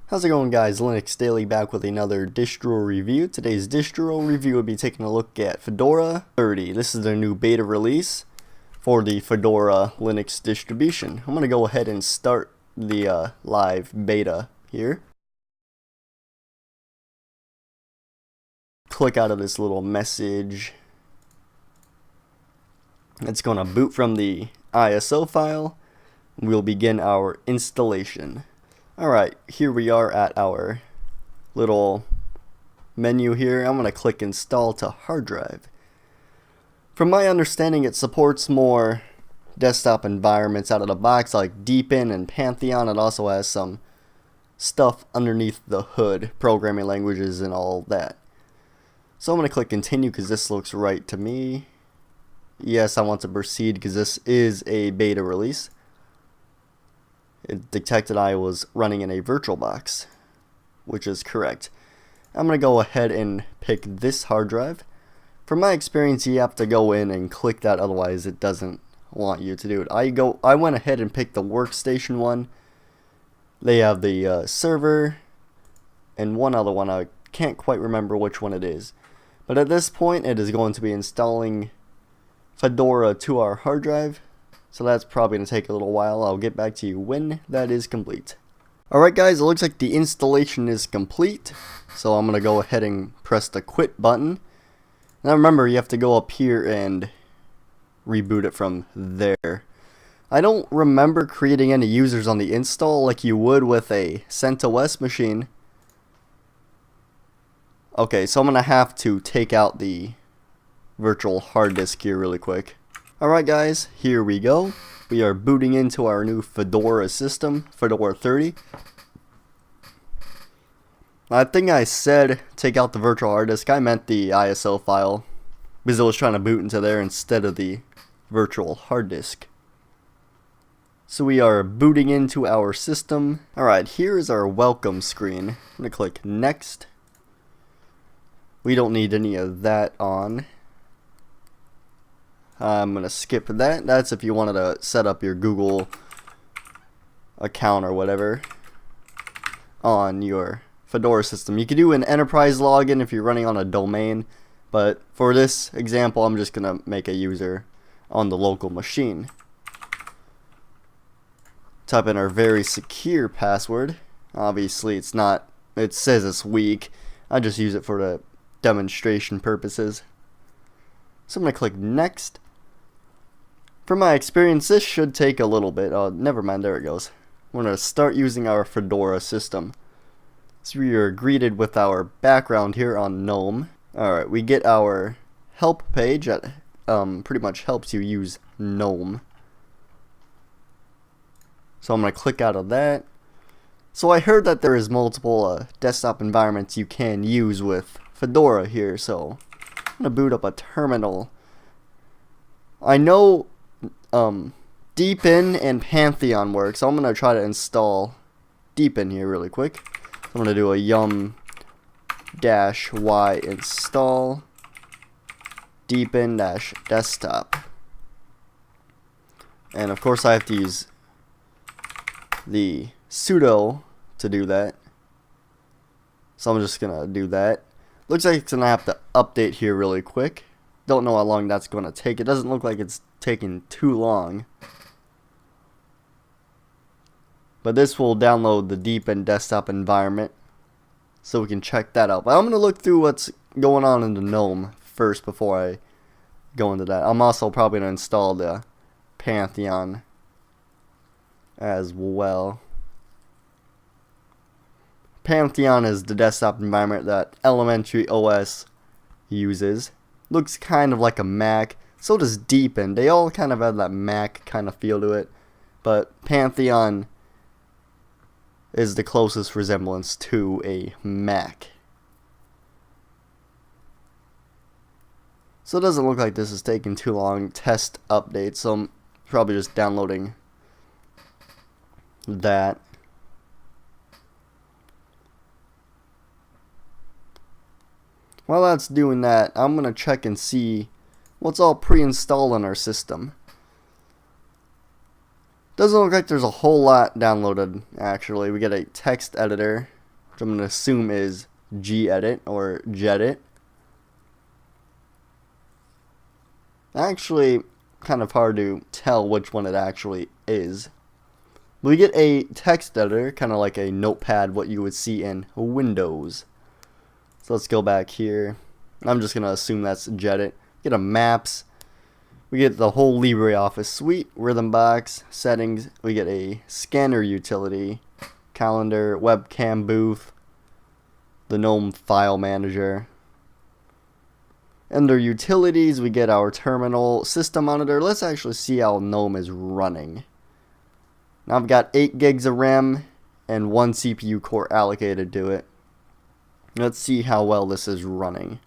How's it going, guys? LinuxDaily back with another distro review. Today's distro review will be taking a look at Fedora 30. This is their new beta release for the Fedora Linux distribution. I'm going to go ahead and start the live beta here. Click out of this little message. It's going to boot from the ISO file. We'll begin our installation. Alright, here we are at our little menu here. I'm going to click install to hard drive. From my understanding, it supports more desktop environments out of the box like Deepin and Pantheon. It also has some stuff underneath the hood, programming languages and all that. So I'm going to click continue because this looks right to me. Yes, I want to proceed because this is a beta release. It detected I was running in a VirtualBox, which is correct. I'm going to go ahead and pick this hard drive. From my experience, you have to go in and click that, otherwise it doesn't want you to do it. I went ahead and picked the workstation one. They have the server and one other one. I can't quite remember which one it is. But at this point, it is going to be installing Fedora to our hard drive. So that's probably going to take a little while. I'll get back to you when that is complete. Alright guys, it looks like the installation is complete. So I'm going to go ahead and press the quit button. Now remember, you have to go up here and reboot it from there. I don't remember creating any users on the install like you would with a CentOS machine. Okay, so I'm going to have to take out the virtual hard disk here really quick. Alright guys, here we go. We are booting into our new Fedora system, Fedora 30. I think I said take out the virtual hard disk. I meant the ISO file because it was trying to boot into there instead of the virtual hard disk. So we are booting into our system. Alright, here is our welcome screen. I'm going to click next. We don't need any of that on. I'm going to skip that. That's if you wanted to set up your Google account or whatever on your Fedora system. You could do an enterprise login if you're running on a domain, but for this example, I'm just going to make a user on the local machine. Type in our very secure password. Obviously, it's not, it says it's weak. I just use it for the demonstration purposes. So I'm going to click next. From my experience, this should take a little bit. Oh, never mind, there it goes. We're going to start using our Fedora system. So we are greeted with our background here on GNOME. Alright, we get our help page that pretty much helps you use GNOME. So I'm going to click out of that. So I heard that there is multiple desktop environments you can use with Fedora here. So I'm going to boot up a terminal. I know Deepin and Pantheon work, so I'm going to try to install Deepin here really quick. I'm going to do a yum-y install Deepin-desktop. And of course I have to use the sudo to do that. So I'm just going to do that. Looks like it's going to have to update here really quick. Don't know how long that's going to take. It doesn't look like it's taking too long. But this will download the Deepin desktop environment, so we can check that out. But I'm going to look through what's going on in the GNOME first before I go into that. I'm also probably going to install the Pantheon as well. Pantheon is the desktop environment that Elementary OS uses. Looks kind of like a Mac. So does Deepin. They all kind of have that Mac kind of feel to it. But Pantheon is the closest resemblance to a Mac. So it doesn't look like this is taking too long. Test update. So I'm probably just downloading that. While that's doing that, I'm going to check and see what's all pre-installed on our system. Doesn't look like there's a whole lot downloaded, actually. We get a text editor. which I'm going to assume is gedit or gedit. Actually, kind of hard to tell which one it actually is. We get a text editor, kind of like a notepad, what you would see in Windows. So let's go back here. I'm just going to assume that's gedit. Get a maps. We get the whole LibreOffice suite, rhythm box, settings. We get a scanner utility, calendar, webcam booth, the GNOME file manager. Under utilities, we get our terminal, system monitor. Let's actually see how GNOME is running. Now I've got 8 gigs of RAM and 1 CPU core allocated to it. Let's see how well this is running.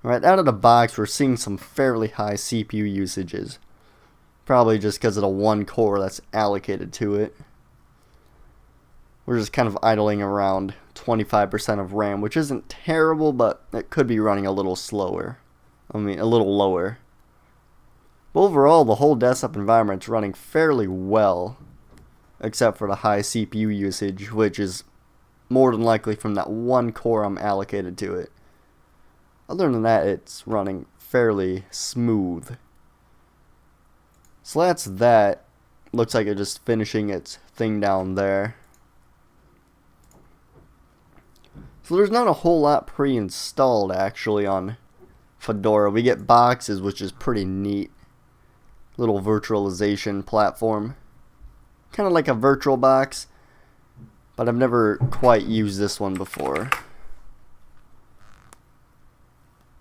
Right out of the box, we're seeing some fairly high CPU usages. Probably just because of the 1 core that's allocated to it. We're just kind of idling around 25% of RAM, which isn't terrible, but it could be running a little slower. A little lower. But overall, the whole desktop environment's running fairly well, except for the high CPU usage, which is more than likely from that 1 core I'm allocated to it. Other than that, it's running fairly smooth. So that's that. Looks like it's just finishing its thing down there. So there's not a whole lot pre-installed actually on Fedora. We get boxes, which is pretty neat. Little virtualization platform. Kind of like a VirtualBox, but I've never quite used this one before.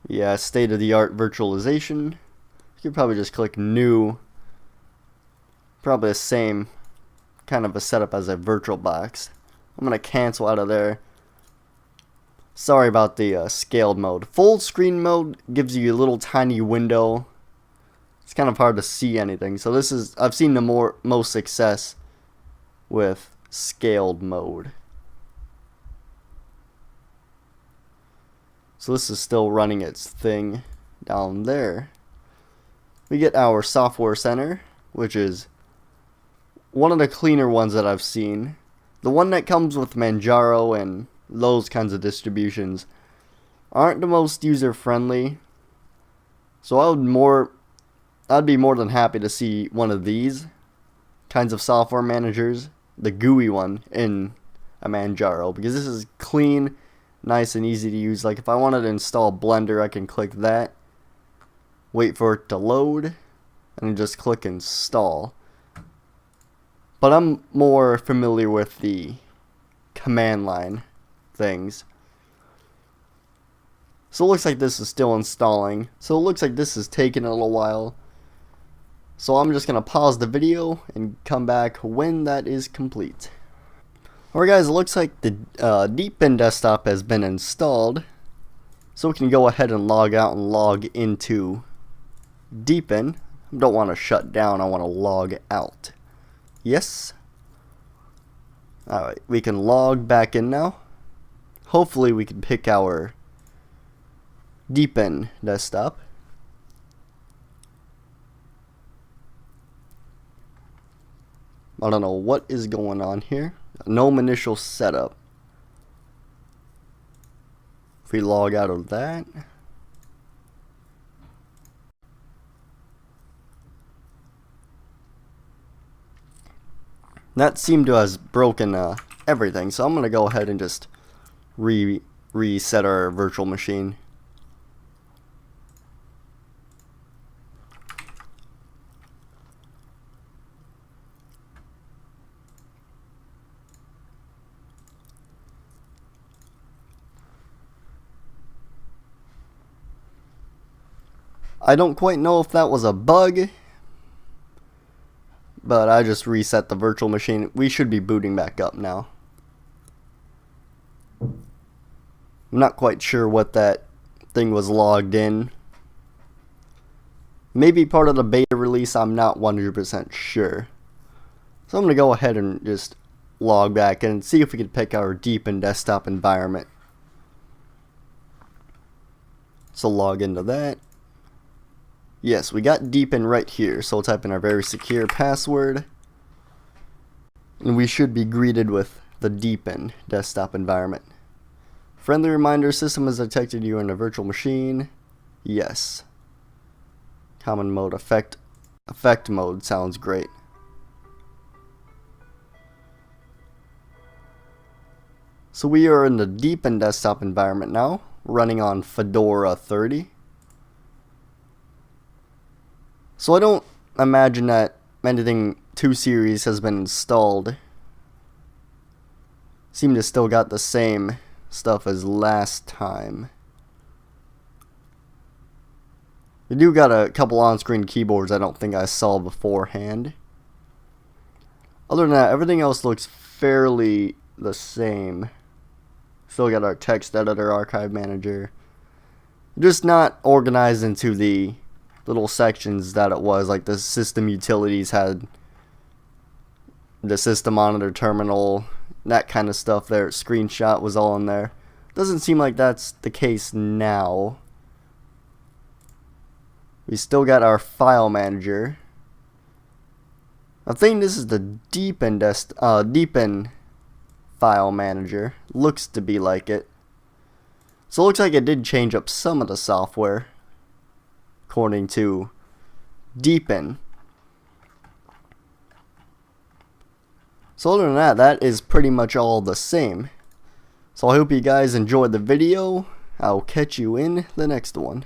Yeah, state-of-the-art virtualization. You could probably just click new. Probably the same kind of a setup as a VirtualBox. I'm going to cancel out of there. Sorry about the scaled mode. Full screen mode gives you a little tiny window. It's kind of hard to see anything. So this is, I've seen the most success with scaled mode. So this is still running its thing down there. We get our software center, which is one of the cleaner ones that I've seen. The one that comes with Manjaro and those kinds of distributions aren't the most user friendly. So I'd be more than happy to see one of these kinds of software managers, the GUI one in a Manjaro, because this is clean, nice and easy to use. Like if I wanted to install Blender, I can click that, wait for it to load, and just click install. But I'm more familiar with the command line things. So it looks like this is still installing. So it looks like this is taking a little while. So I'm just going to pause the video and come back when that is complete. Alright guys, it looks like the Deepin desktop has been installed. So we can go ahead and log out and log into Deepin. I don't want to shut down, I want to log out. Yes. Alright, we can log back in now. Hopefully we can pick our Deepin desktop. I don't know what is going on here. GNOME initial setup. If we log out of that. That seemed to have broken everything, so I'm going to go ahead and just reset our virtual machine. I don't quite know if that was a bug, but I just reset the virtual machine. We should be booting back up now. I'm not quite sure what that thing was logged in. Maybe part of the beta release, I'm not 100% sure. So I'm going to go ahead and just log back and see if we can pick our Deepin desktop environment. So log into that. Yes, we got Deepin right here, so we'll type in our very secure password. And we should be greeted with the deepen desktop environment. Friendly reminder, system has detected you in a virtual machine. Yes. Common mode, effect mode sounds great. So we are in the deepen desktop environment now, running on Fedora 30. So I don't imagine that anything too serious has been installed. Seem to still got the same stuff as last time. We do got a couple on-screen keyboards I don't think I saw beforehand. Other than that, everything else looks fairly the same. Still got our text editor, archive manager. Just not organized into the little sections that it was, like the system utilities had the system monitor terminal, that kind of stuff there. Screenshot was all in there. Doesn't seem like that's the case now. We still got our file manager. I think this is the deepen file manager. Looks to be like it. So it looks like it did change up some of the software according to deepen. So other than that, that is pretty much all the same. So I hope you guys enjoyed the video. I'll catch you in the next one.